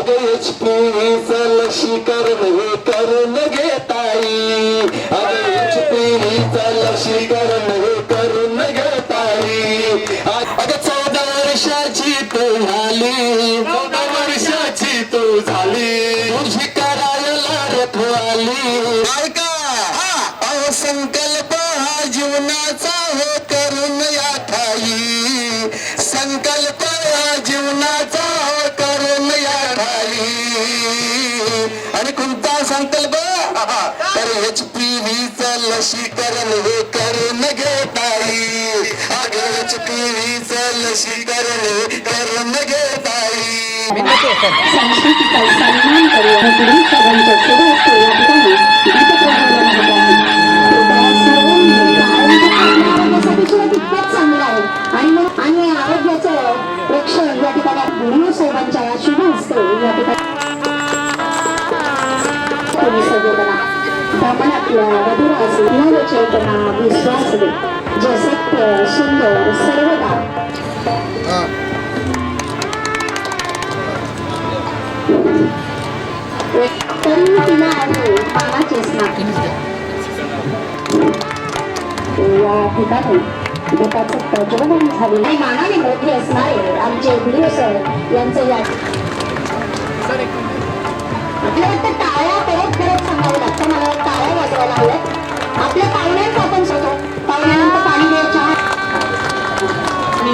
अगं HPVचं लसीकरण हे करून घेताई, अगं HPVचं लसीकरण हे करून घेताई. अगं 14 वर्षाची तू झाली, 14 वर्षाची तू झाली, तुझी करायला रखवाली. ऐका अहो संकल्प हा जीवनाचा हो करून या ठाई, संकल्प हा जीवनाचा हो करून या ठाई. आणि कोणता संकल्प तर HPVचं लसीकरण हे करून घेताई, अगं HPVचं लसीकरण हे करून घेताई. संस्कृतीचा सन्मान करू आणि पुढील सगळ्यांच्या सुरू असतो या ठिकाणी दीपप्रज्वलन होत आहे. आरोग्यासाठी सुद्धा तितकंच चांगलं आहे आणि आरोग्याचं रक्षण या ठिकाणी गुरु साहेबांच्या शुभ हस्ते या ठिकाणी मनातल्या मधुरास नवचेतना विश्वास दे, जे सत्य सुंदर सर्वदा तरी तिला आहे मानाचेच नाते. या ठिकाणी दीपाचं प्रज्वलन झाले आणि मानाने मोठे असणारे आमचे गुरु सर यांचं या आपल्या वाटतं टाळ्या परत करत सांगावं लागतं. मला टाळ्या वाजवायला हव्यात. आपल्या पाहुण्यांचा आपण सोडतो, पाहुण्यांना पाणी द्यायच्या आणि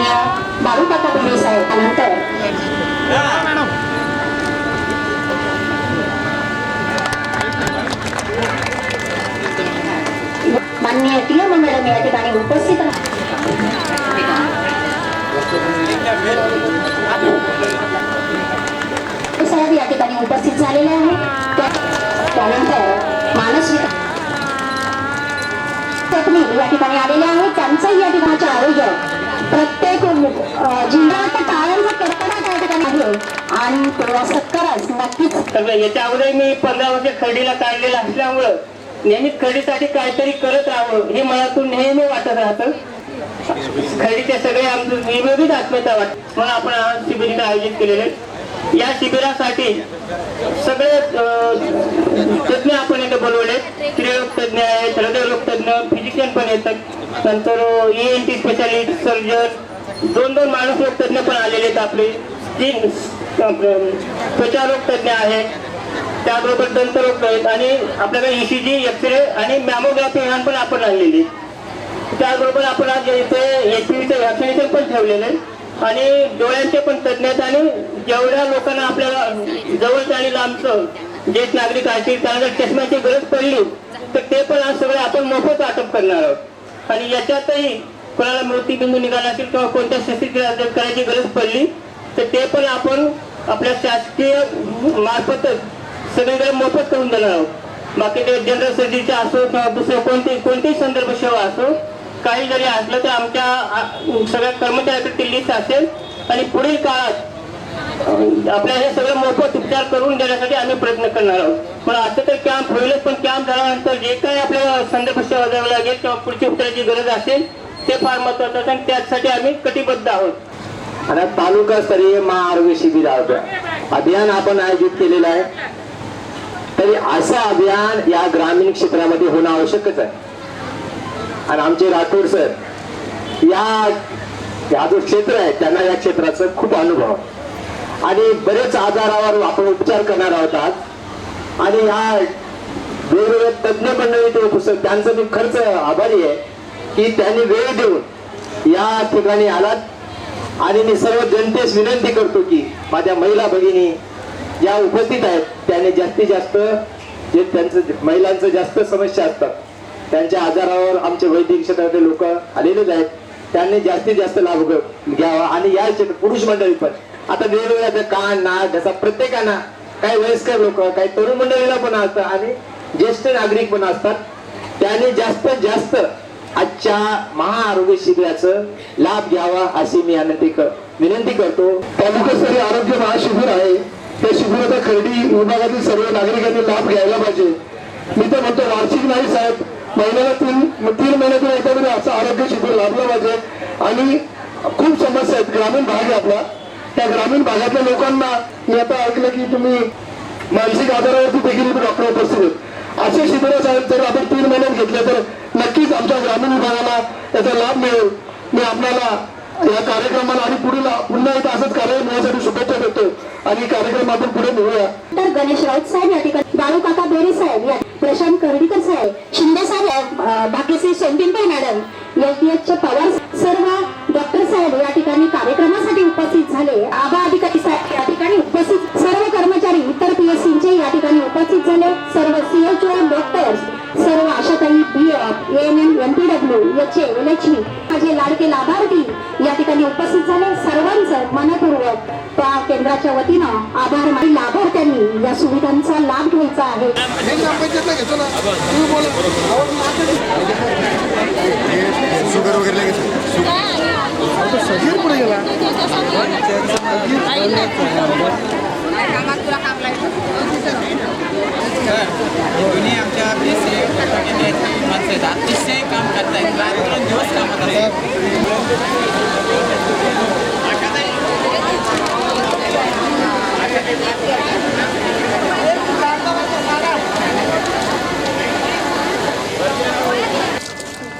दारू काका गुरु साहेब त्यानंतर माननीय टीएम मॅडम या ठिकाणी उपस्थित साहेब या ठिकाणी उपस्थित झालेले आहे. त्यानंतर मानस या ठिकाणी आलेले आहेत. त्यांचंही या ठिकाणचे आरोग्य प्रत्येक जिल्ह्यात टाळ्यांचा कडकडाट या ठिकाणी आहे आणि तेवढा सत्कारच नक्कीच. याच्या अगोदर मी 15 वर्ष खडीला काढलेलं असल्यामुळं नेहमी खडीसाठी काहीतरी करत राहावं हे मनातून नेहमी वाटत राहतं. खडीचे सगळे आमचं वेगवेगळीच आत्मीयता वाटत म्हणून आपण आज शिबिर आयोजित केलेले. या शिबिरासाठी सगळे तज्ञ आपण इथे बोलवले. स्त्रीरोग तज्ञ आहेत, हृदयरोग तज्ञ, फिजिशियन पण येतात, नंतर ENT स्पेशालिस्ट, सर्जन, 2 मानसरोग तज्ञ पण आलेले आहेत. आपले 3 त्वचारोग तज्ञ आहेत, त्याबरोबर दंतरोग आहेत आणि आपल्याकडे ECG, एक्सरे आणि मॅमोग्राफी पण आपण आणलेली. त्याचबरोबर आपण आज इथे HPVचं व्हॅक्सिनेशन पण ठेवलेलं आहे आणि डोळ्यांचे पण तज्ञ आहेत. आणि जेवढ्या लोकांना आपल्याला जवळचं आणि लांबचं ज्येष्ठ नागरिक असतील त्यांना जर चष्म्याची गरज पडली तर ते पण आज सगळे आपण मोफत वाटप करणार आहोत. आणि याच्यातही कोणाला मृत्यूबिंदू निघाला असेल किंवा कोणत्या शस्त्रक्रिया करायची गरज पडली तर ते पण आपण आपल्या शासकीय मार्फतच सगळीकडे मोफत करून देणार आहोत. बाकी ते जनरल सर्जरीचे असो किंवा दुसरं कोणतीही संदर्भ सेवा असो, काही जरी असलं तर आमच्या सगळ्या कर्मचाऱ्यांकडे लिस्ट असेल आणि पुढील काळात आपल्या हे सगळं मोफत उपचार करून देण्यासाठी आम्ही प्रयत्न करणार आहोत. पण आता तर कॅम्प होईलच, पण कॅम्प झाल्यानंतर जे काही आपल्याला संदर्भ सेवा द्यावी लागेल किंवा पुढची उपचाराची गरज असेल ते फार महत्वाचं आणि त्यासाठी आम्ही कटिबद्ध आहोत. आणि तालुकास्तरीय महाआरोग्य शिबिर अभियान आपण आयोजित केलेलं आहे. तरी असं अभियान या ग्रामीण क्षेत्रामध्ये होणं आवश्यकच आहे. आणि आमचे राठोड सर या जो क्षेत्र आहे त्यांना या क्षेत्राचा खूप अनुभव आणि बरेच आजारावर आपण उपचार करणार आहोत आज. आणि ह्या वेगवेगळ्या तज्ञ मंडळी ते पुस्तक त्यांचं मी खर्च आभारी आहे की त्यांनी वेळ देऊन या ठिकाणी आलात. आणि मी सर्व जनतेस विनंती करतो की माझ्या महिला भगिनी ज्या उपस्थित आहेत त्यांनी जास्तीत जास्त जे त्यांचं महिलांचं जास्त समस्या असतात त्यांच्या आजारावर आमचे वैद्यकीय क्षेत्रातले लोक आलेलेच आहेत, त्यांनी जास्तीत जास्त लाभ घ्यावा. आणि या पुरुष मंडळी पण आता वेगवेगळ्या कान नाक घसा प्रत्येकांना, काही वयस्कर लोक, काही तरुण मंडळीला पण असतात आणि ज्येष्ठ नागरिक पण असतात, त्यांनी जास्तीत जास्त आजच्या महाआरोग्य शिबिराचं लाभ घ्यावा अशी मी विनंती करतो. तालुकास्तरीय आरोग्य महाशिबिर आहे, त्या शिबिराचा खर्डी विभागातील सर्व नागरिकांनी लाभ घ्यायला पाहिजे. मी तर म्हणतो वार्षिक नाही साहेब, महिन्याला 3 महिन्यातून एकदा तरी असं आरोग्य शिबिर लाभलं पाहिजे. आणि खूप समस्या आहेत, ग्रामीण भाग आहे आपला, त्या ग्रामीण भागातल्या लोकांना मी आता ऐकलं की तुम्ही मानसिक आजारावरती देखील डॉक्टर उपस्थित आहेत. असे शिबिर जर आपण 3 महिन्यात घेतले तर नक्कीच आमच्या ग्रामीण विभागाला याचा लाभ मिळेल. मी आपल्याला या कार्यक्रमाला आणि पुन्हा एकदा असंच कार्य मिळण्यासाठी शुभेच्छा देतो आणि कार्यक्रम आपण पुढे नेऊया. तर गणेश राऊत साहेब या ठिकाणी, बाळू काका बेरे साहेब, प्रशांत कर्डीकर साहेब, शिंदे साहेब, भाग्यश्री सोनटिंपे मॅडम, LTH पवार, सर्व डॉक्टर साहेब या ठिकाणी कार्यक्रमासाठी उपस्थित झाले. आभा अधिकारी साहेब या ठिकाणी उपस्थित, सर्व कर्मचारी इतर PSCचे या ठिकाणी उपस्थित झाले. सर्व CHO डॉक्टर्स, सर्व आशाताई, BF, ANM, MPW, HA, LHV, माझे लाडके लाभार्थी या ठिकाणी उपस्थित झाले. सर्वांचं मनपूर्वक त्या केंद्राच्या वतीनं आभार मानून लाभार्थ्यांनी या सुविधांचा लाभ घ्यायचा आहे. शुगर वगैरे दोन्ही आमच्या माणसं आहेत, अतिशय काम करतायत, रात्रंदिवस कामात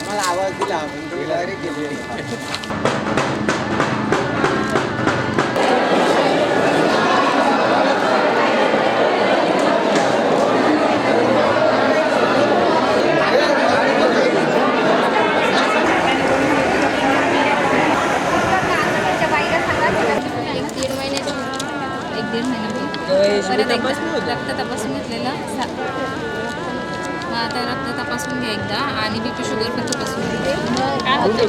मला आवाज दिला रक्त तपासून घेतलेलं मग आता रक्त तपासून घ्या एकदा आणि BP शुगर पण तपासून घ्या. काय होतं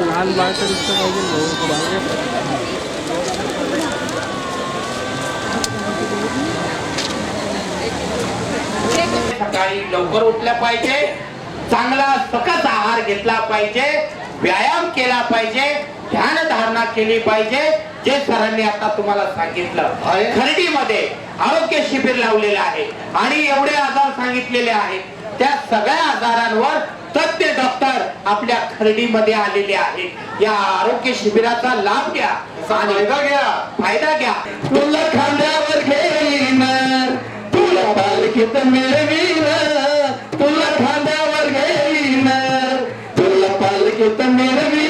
लहान बाळचं दिसतं पाहिजे. सकाळी लवकर उठल्या पाहिजे, चांगला सकस आहार घेतला पाहिजे, व्यायाम केला पाहिजे, ध्यान धारणा केली पाहिजे, जे सरांनी आता तुम्हाला सांगितलं. खर्डीमध्ये आरोग्य शिबिर लावलेलं आहे आणि एवढे आजार सांगितलेले आहेत. त्या सगळ्या आजारांवर तज्ञ डॉक्टर आपल्या खर्डीमध्ये आलेले आहेत. या आरोग्य शिबिराचा लाभ घ्या, फायदा घ्या. तुला खांद्यावर घेईन, तुला पालखीत मिळवीन, तुला खांद्यावर घेईन, तुला पालखीत मिळवीन.